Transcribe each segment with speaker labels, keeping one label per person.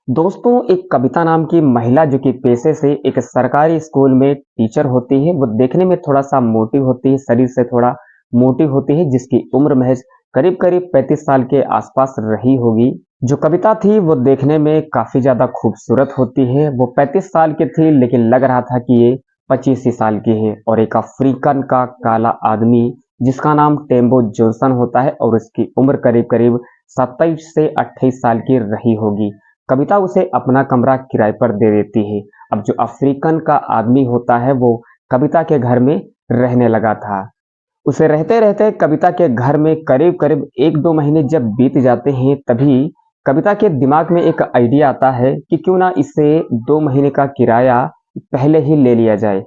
Speaker 1: दोस्तों, एक कविता नाम की महिला जो कि पेशे से एक सरकारी स्कूल में टीचर होती है। वो देखने में थोड़ा-सा मोटी होती है, शरीर से थोड़ा मोटी होती है, जिसकी उम्र महज़ करीब-करीब 35 साल के आसपास रही होगी। जो कविता थी वो देखने में काफ़ी ज़्यादा खूबसूरत होती है। वो 35 साल की थी लेकिन लग रहा था कि ये 25 ही साल की है। और एक अफ्रीकन का काला आदमी जिसका नाम टेम्बो जॉनसन होता है और उसकी उम्र करीब-करीब 27 से 28 साल की रही होगी। कविता उसे अपना कमरा किराए पर दे देती है। अब जो अफ्रीकन का आदमी होता है वो कविता के घर में रहने लगा था। उसे रहते-रहते कविता के घर में करीब-करीब 1-2 महीने जब बीत जाते हैं, तभी कविता के दिमाग में एक आइडिया आता है कि क्यों ना इसे 2 महीने का किराया पहले ही ले लिया जाए।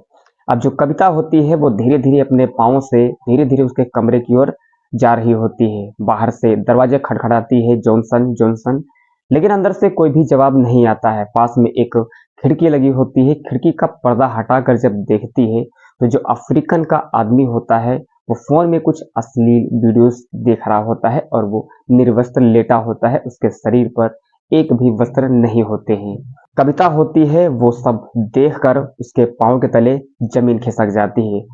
Speaker 1: अब जो कविता होती है वो धीरे-धीरे अपने पाँव से धीरे-धीरे उसके कमरे की ओर जा रही होती है। बाहर से दरवाज़ा खटखटाती है, जॉनसन जॉनसन, लेकिन अंदर से कोई भी जवाब नहीं आता है। पास में एक खिड़की लगी होती है। खिड़की का पर्दा हटाकर जब देखती है तो जो अफ्रीकन का आदमी होता है वो फ़ोन में कुछ अश्लील वीडियोज़ देख रहा होता है और वो निर्वस्त्र लेटा होता है। उसके शरीर पर एक भी वस्त्र नहीं होते हैं। कविता होती है वो सब देखकर उसके पाँव के तले ज़मीन खिसक जाती है।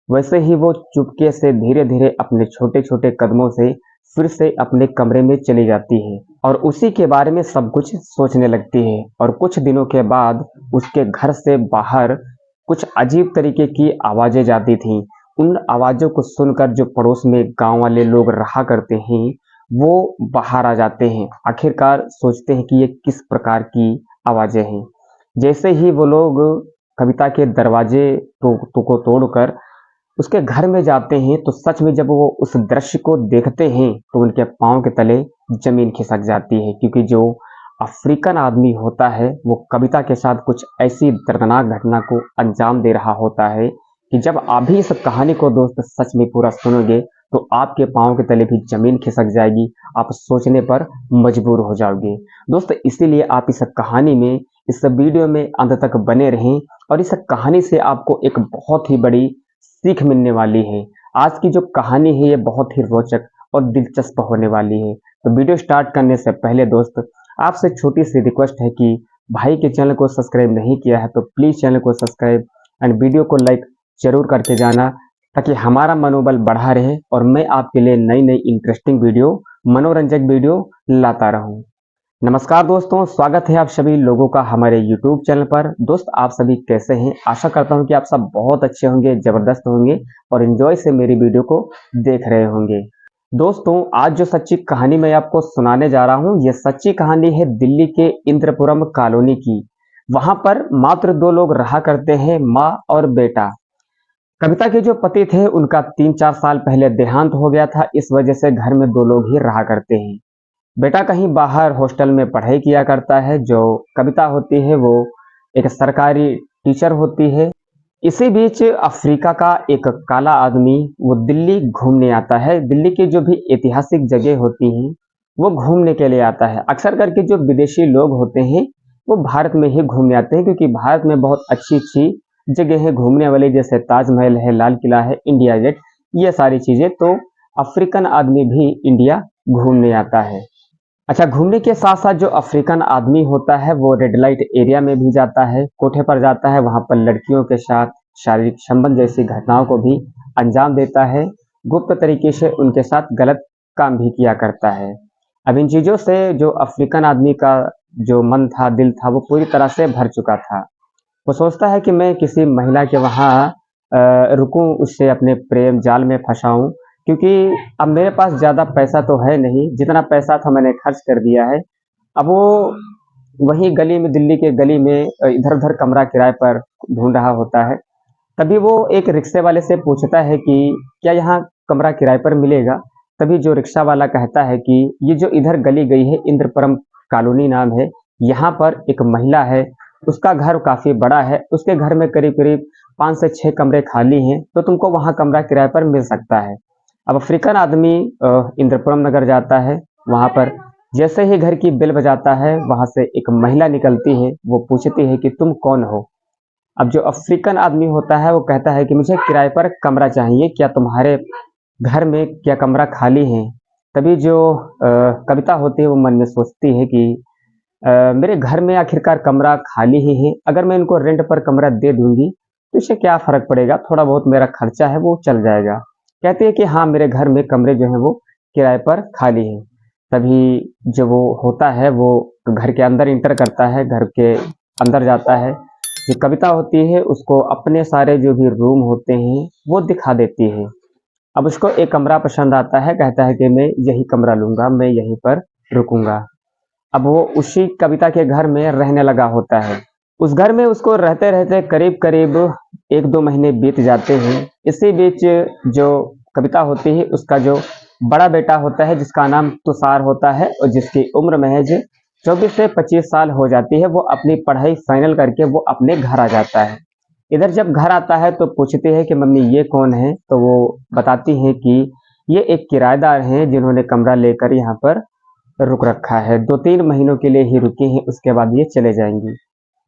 Speaker 1: वैसे ही वो चुपके से धीरे-धीरे अपने छोटे-छोटे कदमों से फिर से अपने कमरे में चली जाती है और उसी के बारे में सब कुछ सोचने लगती है। और कुछ दिनों के बाद उसके घर से बाहर कुछ अजीब तरीके की आवाज़ें जाती थीं। उन आवाज़ों को सुनकर जो पड़ोस में गाँव वाले लोग रहा करते हैं, वो बाहर आ जाते हैं। आखिरकार सोचते हैं कि ये किस प्रकार की आवाज़ें हैं। जैसे ही वो लोग कविता के दरवाजे को तोड़कर उसके घर में जाते हैं तो सच में जब वो उस दृश्य को देखते हैं तो उनके पाँव के तले ज़मीन खिसक जाती है, क्योंकि जो अफ्रीकन आदमी होता है वो कविता के साथ कुछ ऐसी दर्दनाक घटना को अंजाम दे रहा होता है कि जब आप भी इस कहानी को दोस्त सच में पूरा सुनोगे तो आपके पाँव के तले भी ज़मीन खिसक जाएगी। आप सोचने पर मजबूर हो जाओगे। दोस्त, इसीलिए आप इस कहानी में, इस वीडियो में अंत तक बने रहें और इस कहानी से आपको एक बहुत ही बड़ी सीख मिलने वाली है। आज की जो कहानी है ये बहुत ही रोचक और दिलचस्प होने वाली है। तो वीडियो स्टार्ट करने से पहले दोस्त आपसे छोटी सी रिक्वेस्ट है कि भाई के चैनल को सब्सक्राइब नहीं किया है तो प्लीज़ चैनल को सब्सक्राइब एंड वीडियो को लाइक ज़रूर करके जाना, ताकि हमारा मनोबल बढ़ा रहे और मैं आपके लिए नई-नई इंटरेस्टिंग वीडियो, मनोरंजक वीडियो लाता रहूँ। नमस्कार दोस्तों, स्वागत है आप सभी लोगों का हमारे यूट्यूब चैनल पर। दोस्त, आप सभी कैसे हैं? आशा करता हूं कि आप सब बहुत अच्छे होंगे, ज़बरदस्त होंगे और एंजॉय से मेरी वीडियो को देख रहे होंगे। दोस्तों, आज जो सच्ची कहानी मैं आपको सुनाने जा रहा हूं, ये सच्ची कहानी है दिल्ली के इंद्रपुरम कॉलोनी की। वहां पर मात्र 2 लोग रहा करते हैं, माँ और बेटा। कविता के जो पति थे उनका 3-4 साल पहले देहांत हो गया था, इस वजह से घर में 2 लोग ही रहा करते हैं। बेटा कहीं बाहर हॉस्टल में पढ़ाई किया करता है। जो कविता होती है वो एक सरकारी टीचर होती है। इसी बीच अफ्रीका का एक काला आदमी वो दिल्ली घूमने आता है। दिल्ली की जो भी ऐतिहासिक जगह होती हैं वो घूमने के लिए आता है। अक्सर करके जो विदेशी लोग होते हैं वो भारत में ही घूमने आते हैं, क्योंकि भारत में बहुत अच्छी-अच्छी जगह है घूमने वाली, जैसे ताजमहल है, लाल किला है, इंडिया गेट, ये सारी चीज़ें। तो अफ्रीकन आदमी भी इंडिया घूमने आता है। अच्छा, घूमने के साथ-साथ जो अफ्रीकन आदमी होता है वो रेड लाइट एरिया में भी जाता है, कोठे पर जाता है, वहाँ पर लड़कियों के साथ शारीरिक संबंध जैसी घटनाओं को भी अंजाम देता है। गुप्त तरीके से उनके साथ गलत काम भी किया करता है। अब इन चीज़ों से जो अफ्रीकन आदमी का जो मन था, दिल था, वो पूरी तरह से भर चुका था। वो सोचता है कि मैं किसी महिला के वहाँ रुकूँ, उससे अपने प्रेम जाल में फँसाऊँ, क्योंकि अब मेरे पास ज़्यादा पैसा तो है नहीं, जितना पैसा था मैंने खर्च कर दिया है। अब वो वहीं गली में, दिल्ली के गली में इधर-उधर कमरा किराए पर ढूँढ रहा होता है। तभी वो एक रिक्शे वाले से पूछता है कि क्या यहाँ कमरा किराए पर मिलेगा? तभी जो रिक्शा वाला कहता है कि ये जो इधर गली गई है, इंद्रपुरम कॉलोनी नाम है, यहाँ पर एक महिला है, उसका घर काफ़ी बड़ा है, उसके घर में करीब-करीब 5 से 6 कमरे खाली हैं, तो तुमको वहाँ कमरा किराए पर मिल सकता है। अब अफ्रीकन आदमी इंद्रपुरम नगर जाता है। वहाँ पर जैसे ही घर की बेल बजाता है, वहाँ से एक महिला निकलती है। वो पूछती है कि तुम कौन हो? अब जो अफ्रीकन आदमी होता है वो कहता है कि मुझे किराए पर कमरा चाहिए, क्या तुम्हारे घर में क्या कमरा खाली है? तभी जो कविता होती है वो मन में सोचती है कि मेरे घर में आखिरकार कमरा खाली ही है, अगर मैं इनको रेंट पर कमरा दे दूँगी, तो इससे क्या फ़र्क पड़ेगा? थोड़ा बहुत मेरा खर्चा है वो चल जाएगा। कहती है कि हाँ, मेरे घर में कमरे जो हैं वो किराए पर खाली हैं। तभी जो वो होता है वो घर के अंदर एंटर करता है, घर के अंदर जाता है। जो कविता होती है उसको अपने सारे जो भी रूम होते हैं, वो दिखा देती है। अब उसको एक कमरा पसंद आता है, कहता है कि मैं यही कमरा लूँगा, मैं यहीं पर रुकूँगा। अब वो उसी कविता के घर में रहने लगा होता है। उस घर में उसको रहते-रहते करीब-करीब 1-2 महीने बीत जाते हैं। इसी बीच जो कविता होती है उसका जो बड़ा बेटा होता है जिसका नाम तुषार होता है और जिसकी उम्र महज़ 24 से 25 साल हो जाती है, वो अपनी पढ़ाई फाइनल करके वो अपने घर आ जाता है। इधर जब घर आता है तो पूछती है कि मम्मी ये कौन है? तो वो बताती हैं कि ये एक किराएदार हैं जिन्होंने कमरा लेकर यहाँ पर रुक रखा है। 2-3 महीनों के लिए ही रुकी हैं, उसके बाद ये चले जाएँगी।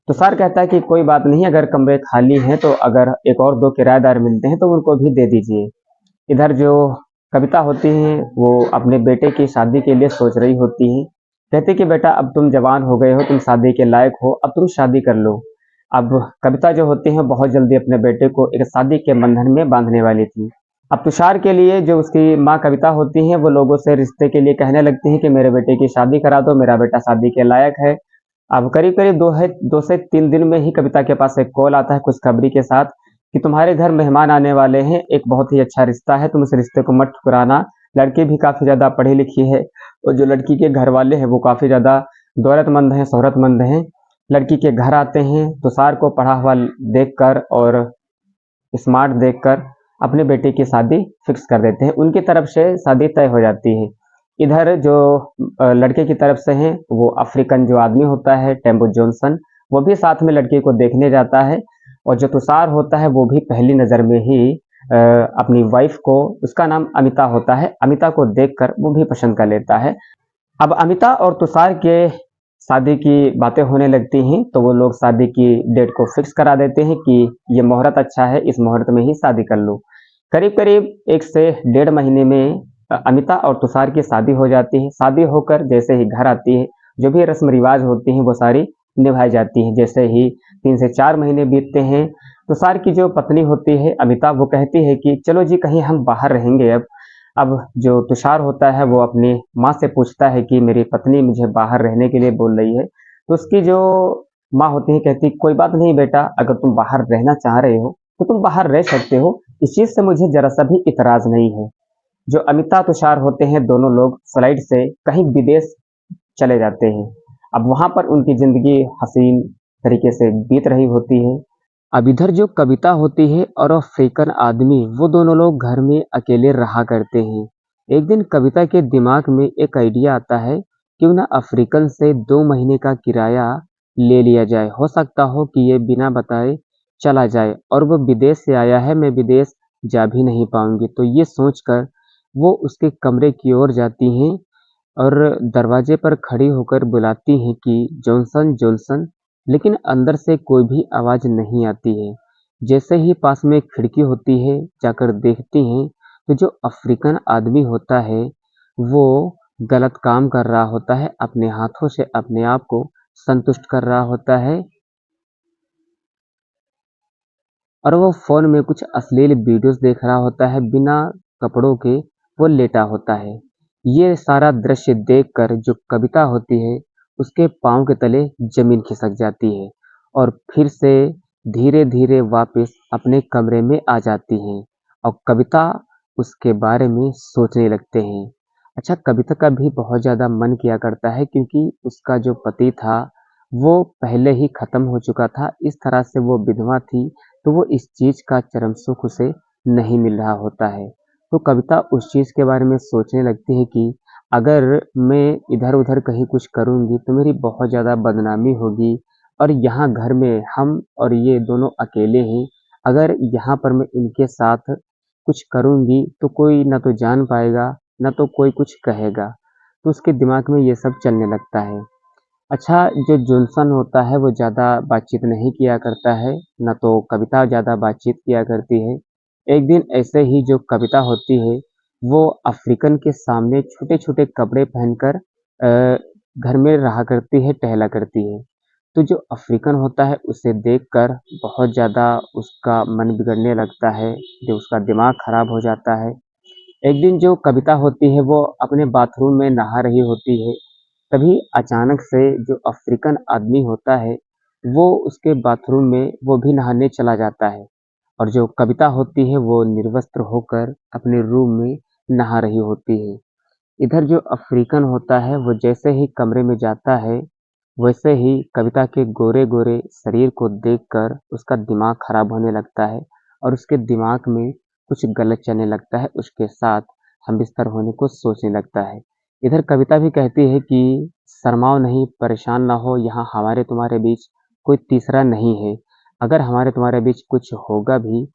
Speaker 1: तुषार कहता है कि कोई बात नहीं, अगर कमरे खाली हैं तो अगर एक और 2 किराएदार मिलते हैं तो उनको भी दे दीजिए। इधर जो कविता होती हैं वो अपने बेटे की शादी के लिए सोच रही होती हैं। कहती कि बेटा अब तुम जवान हो गए हो, तुम शादी के लायक हो, अब तुम शादी कर लो। अब कविता जो होती हैं बहुत जल्दी अपने बेटे को एक शादी के बंधन में बाँधने वाली थी। अब तुषार के लिए जो उसकी माँ कविता होती हैं वो लोगों से रिश्ते के लिए कहने लगती हैं कि मेरे बेटे की शादी करा दो, मेरा बेटा शादी के लायक है। अब करीब-करीब 2 से 3 दिन में ही कविता के पास एक कॉल आता है खुशखबरी के साथ कि तुम्हारे घर मेहमान आने वाले हैं, एक बहुत ही अच्छा रिश्ता है, तुम इस रिश्ते को मत ठुकराना। लड़की भी काफ़ी ज़्यादा पढ़ी-लिखी है और जो लड़की के घर वाले हैं वो काफ़ी ज़्यादा दौलतमंद हैं, शोहरतमंद हैं। लड़की के घर आते हैं, तुषार को पढ़ा हुआ देखकर और स्मार्ट देखकर अपने बेटे की शादी फिक्स कर देते हैं। उनकी तरफ से शादी तय हो जाती है। इधर जो लड़के की तरफ से हैं, वो अफ्रीकन जो आदमी होता है टेम्बो जॉनसन, वो भी साथ में लड़के को देखने जाता है और जो तुषार होता है वो भी पहली नज़र में ही अपनी वाइफ़ को, उसका नाम अमिता होता है, अमिता को देखकर वो भी पसंद कर लेता है। अब अमिता और तुषार के शादी की बातें होने लगती हैं, तो वो लोग शादी की डेट को फिक्स करा देते हैं कि ये मुहूर्त अच्छा है, इस मुहूर्त में ही शादी कर लो। करीब-करीब 1 से डेढ़ महीने में अमिता और तुषार की शादी हो जाती है। शादी होकर जैसे ही घर आती है, जो भी रस्म-रिवाज होती हैं, वो सारी निभाई जाती हैं। जैसे ही 3 से 4 महीने बीतते हैं, तुषार की जो पत्नी होती है अमिता, वो कहती है कि चलो जी कहीं हम बाहर रहेंगे अब। अब जो तुषार होता है वो अपनी माँ से पूछता है कि मेरी पत्नी मुझे बाहर रहने के लिए बोल रही है। तो उसकी जो माँ होती है कहती कोई बात नहीं बेटा, अगर तुम बाहर रहना चाह रहे हो, तो तुम बाहर रह सकते हो। इस चीज़ से मुझे ज़रा-सा भी इतराज़ नहीं है। जो अमिता तुषार होते हैं दोनों लोग फ्लाइट से कहीं विदेश चले जाते हैं। अब वहाँ पर उनकी ज़िंदगी हसीन तरीके से बीत रही होती है। अब इधर जो कविता होती है और अफ्रीकन आदमी, वो दोनों लोग घर में अकेले रहा करते हैं। एक दिन कविता के दिमाग में एक आइडिया आता है, क्यों ना अफ्रीकन से 2 महीने का किराया ले लिया जाए। हो सकता हो कि ये बिना बताए चला जाए और वो विदेश से आया है, मैं विदेश जा भी नहीं पाऊँगी। तो ये सोचकर वो उसके कमरे की ओर जाती हैं और दरवाजे पर खड़ी होकर बुलाती हैं कि जॉनसन जॉनसन, लेकिन अंदर से कोई भी आवाज़ नहीं आती है। जैसे ही पास में एक खिड़की होती है, जाकर देखती हैं तो जो अफ्रीकन आदमी होता है वो गलत काम कर रहा होता है, अपने हाथों से अपने आप को संतुष्ट कर रहा होता है और वो फ़ोन में कुछ अश्लील वीडियोज़ देख रहा होता है, बिना कपड़ों के वो लेटा होता है। ये सारा दृश्य देखकर जो कविता होती है, उसके पाँव के तले ज़मीन खिसक जाती है और फिर से धीरे-धीरे वापस अपने कमरे में आ जाती हैं और कविता उसके बारे में सोचने लगते हैं। अच्छा, कविता का भी बहुत ज़्यादा मन किया करता है क्योंकि उसका जो पति था, वो पहले ही ख़त्म हो चुका था। इस तरह से वो विधवा थी, तो वो इस चीज़ का चरम सुख उसे नहीं मिल रहा होता है। तो कविता उस चीज़ के बारे में सोचने लगती है कि अगर मैं इधर-उधर कहीं कुछ करूँगी तो मेरी बहुत ज़्यादा बदनामी होगी और यहाँ घर में हम और ये दोनों अकेले हैं। अगर यहाँ पर मैं इनके साथ कुछ करूँगी तो कोई ना तो जान पाएगा, ना तो कोई कुछ कहेगा। तो उसके दिमाग में ये सब चलने लगता है। अच्छा, जो जॉनसन होता है वो ज़्यादा बातचीत नहीं किया करता है, ना तो कविता ज़्यादा बातचीत किया करती है। एक दिन ऐसे ही जो कविता होती है, वो अफ्रीकन के सामने छोटे-छोटे कपड़े पहनकर घर में रहा करती है, टहला करती है। तो जो अफ्रीकन होता है उसे देखकर बहुत ज़्यादा उसका मन बिगड़ने लगता है, जो उसका दिमाग खराब हो जाता है। एक दिन जो कविता होती है वो अपने बाथरूम में नहा रही होती है, तभी अचानक से जो अफ्रीकन आदमी होता है वो उसके बाथरूम में वो भी नहाने चला जाता है और जो कविता होती है वो निर्वस्त्र होकर अपने रूम में नहा रही होती है। इधर जो अफ्रीकन होता है वो जैसे ही कमरे में जाता है वैसे ही कविता के गोरे गोरे शरीर को देखकर उसका दिमाग खराब होने लगता है और उसके दिमाग में कुछ गलत चलने लगता है, उसके साथ हमबिस्तर होने को सोचने लगता है। इधर कविता भी कहती है कि शर्माओ नहीं, परेशान ना हो, यहाँ हमारे तुम्हारे बीच कोई तीसरा नहीं है। अगर हमारे तुम्हारे बीच कुछ होगा भी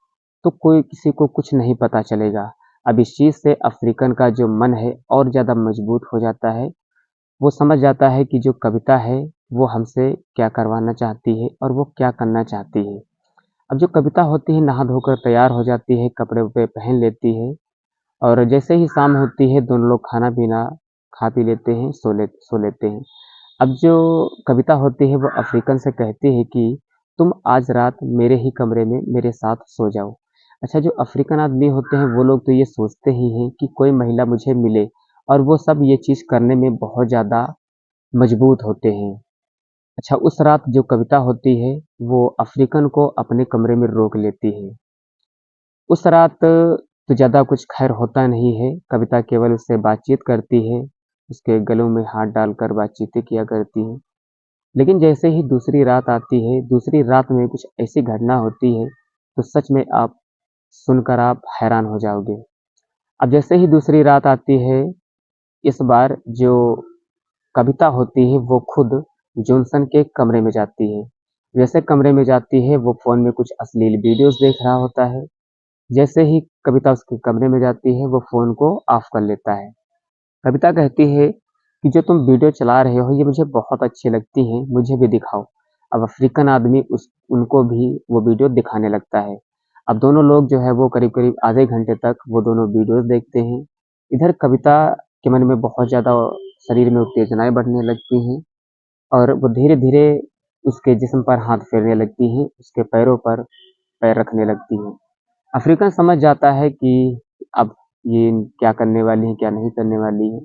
Speaker 1: तो कोई किसी को कुछ नहीं पता चलेगा। अब इस चीज़ से अफ्रीकन का जो मन है और ज़्यादा मजबूत हो जाता है। वो समझ जाता है कि जो कविता है वो हमसे क्या करवाना चाहती है और वो क्या करना चाहती है। अब जो कविता होती है नहा धोकर तैयार हो जाती है, कपड़े-वपड़े पहन लेती है और जैसे ही शाम होती है दोनों लोग खाना-पीना खा पी लेते हैं, सो लेते हैं। अब जो कविता होती है वो अफ्रीकन से कहती है कि तुम आज रात मेरे ही कमरे में मेरे साथ सो जाओ। अच्छा, जो अफ्रीकन आदमी होते हैं वो लोग तो ये सोचते ही हैं कि कोई महिला मुझे मिले और वो सब ये चीज़ करने में बहुत ज़्यादा मजबूत होते हैं। अच्छा, उस रात जो कविता होती है वो अफ्रीकन को अपने कमरे में रोक लेती है। उस रात तो ज़्यादा कुछ ख़ैर होता नहीं है, कविता केवल उससे बातचीत करती है, उसके गलों में हाथ डालकर बातचीतें किया करती है। लेकिन जैसे ही दूसरी रात आती है, दूसरी रात में कुछ ऐसी घटना होती है, तो सच में आप सुनकर आप हैरान हो जाओगे। अब जैसे ही दूसरी रात आती है, इस बार जो कविता होती है वो खुद जॉनसन के कमरे में जाती है। जैसे कमरे में जाती है वो फ़ोन में कुछ अश्लील वीडियोज़ देख रहा होता है। जैसे ही कविता उसके कमरे में जाती है वो फ़ोन को ऑफ कर लेता है। कविता कहती है कि जो तुम वीडियो चला रहे हो ये मुझे बहुत अच्छी लगती हैं, मुझे भी दिखाओ। अब अफ्रीकन आदमी उस उनको भी वो वीडियो दिखाने लगता है। अब दोनों लोग जो है वो करीब-करीब आधे घंटे तक वो दोनों वीडियोज़ देखते हैं। इधर कविता के मन में बहुत ज़्यादा शरीर में उत्तेजनाएँ बढ़ने लगती हैं और वो धीरे-धीरे उसके जिस्म पर हाथ फेरने लगती हैं, उसके पैरों पर पैर रखने लगती हैं। अफ्रीकन समझ जाता है कि अब ये क्या करने वाली है, क्या नहीं करने वाली है।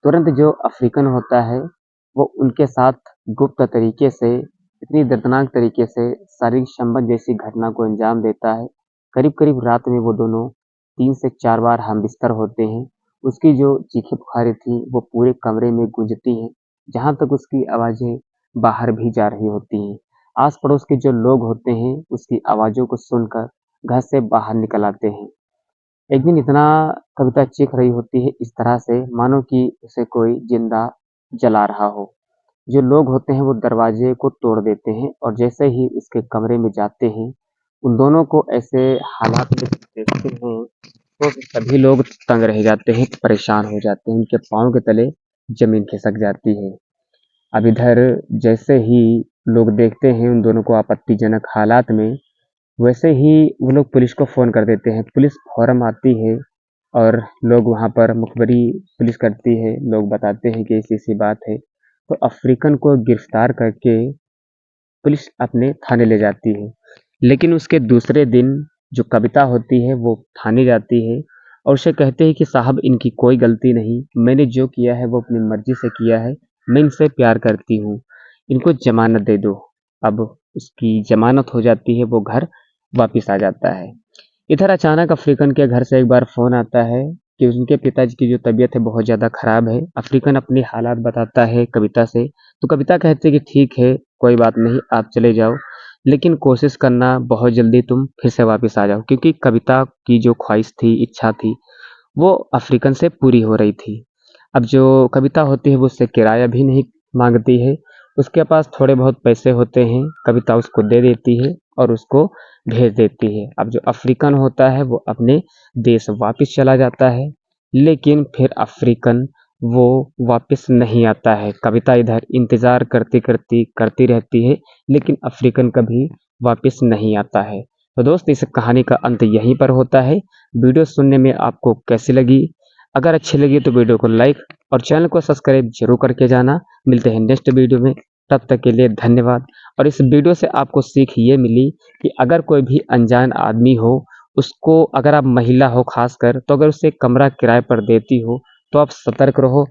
Speaker 1: तुरंत जो अफ्रीकन होता है, वो उनके साथ गुप्त तरीके से, इतनी दर्दनाक तरीके से शारीरिक संबंध जैसी घटना को अंजाम देता है। करीब-करीब रात में वो दोनों 3 से 4 बार हमबिस्तर होते हैं। उसकी जो चीखें-पुकारें थीं, वो पूरे कमरे में गूंजती हैं, जहाँ तक उसकी आवाज़ें बाहर भी जा रही होती हैं। आस-पड़ोस के जो लोग होते हैं, उसकी आवाज़ों को सुनकर घर से बाहर निकल आते हैं। एक दिन इतना कविता चीख रही होती है इस तरह से मानो कि उसे कोई जिंदा जला रहा हो। जो लोग होते हैं वो दरवाजे को तोड़ देते हैं और जैसे ही उसके कमरे में जाते हैं, उन दोनों को ऐसे हालात में देखते हैं तो सभी लोग तंग रह जाते हैं, परेशान हो जाते हैं, उनके पाँव के तले ज़मीन खिसक जाती है। अब इधर जैसे ही लोग देखते हैं उन दोनों को आपत्तिजनक हालात में, वैसे ही वो लोग पुलिस को फ़ोन कर देते हैं। पुलिस फ़ौरन आती है और लोग वहाँ पर मुखबरी पुलिस करती है, लोग बताते हैं कि ऐसी-ऐसी बात है। तो अफ्रीकन को गिरफ्तार करके पुलिस अपने थाने ले जाती है। लेकिन उसके दूसरे दिन जो कविता होती है वो थाने जाती है और उसे कहते हैं कि साहब इनकी कोई गलती नहीं, मैंने जो किया है वो अपनी मर्ज़ी से किया है, मैं इनसे प्यार करती हूँ, इनको ज़मानत दे दो। अब उसकी ज़मानत हो जाती है, वो घर वापिस आ जाता है। इधर अचानक अफ्रीकन के घर से एक बार फ़ोन आता है कि उनके पिताजी की जो तबीयत है बहुत ज़्यादा ख़राब है। अफ्रीकन अपनी हालात बताता है कविता से, तो कविता कहती है कि ठीक है, कोई बात नहीं, आप चले जाओ, लेकिन कोशिश करना बहुत जल्दी तुम फिर से वापस आ जाओ। क्योंकि कविता की जो ख़्वाहिश थी, इच्छा थी, वो अफ्रीकन से पूरी हो रही थी। अब जो कविता होती है वो उससे किराया भी नहीं माँगती है, उसके पास थोड़े बहुत पैसे होते हैं, कविता उसको दे देती है और उसको भेज देती है। अब जो अफ्रीकन होता है वो अपने देश वापस चला जाता है, लेकिन फिर अफ्रीकन वो वापस नहीं आता है। कविता इधर इंतज़ार करती रहती है, लेकिन अफ्रीकन कभी वापस नहीं आता है। तो दोस्त इस कहानी का अंत यहीं पर होता है। वीडियो सुनने में आपको कैसी लगी? अगर अच्छी लगी तो वीडियो को लाइक और चैनल को सब्सक्राइब ज़रूर करके जाना। मिलते हैं नेक्स्ट वीडियो में, तब तक के लिए धन्यवाद। और इस वीडियो से आपको सीख ये मिली कि अगर कोई भी अनजान आदमी हो, उसको अगर आप महिला हो खासकर, तो अगर उसे कमरा किराए पर देती हो तो आप सतर्क रहो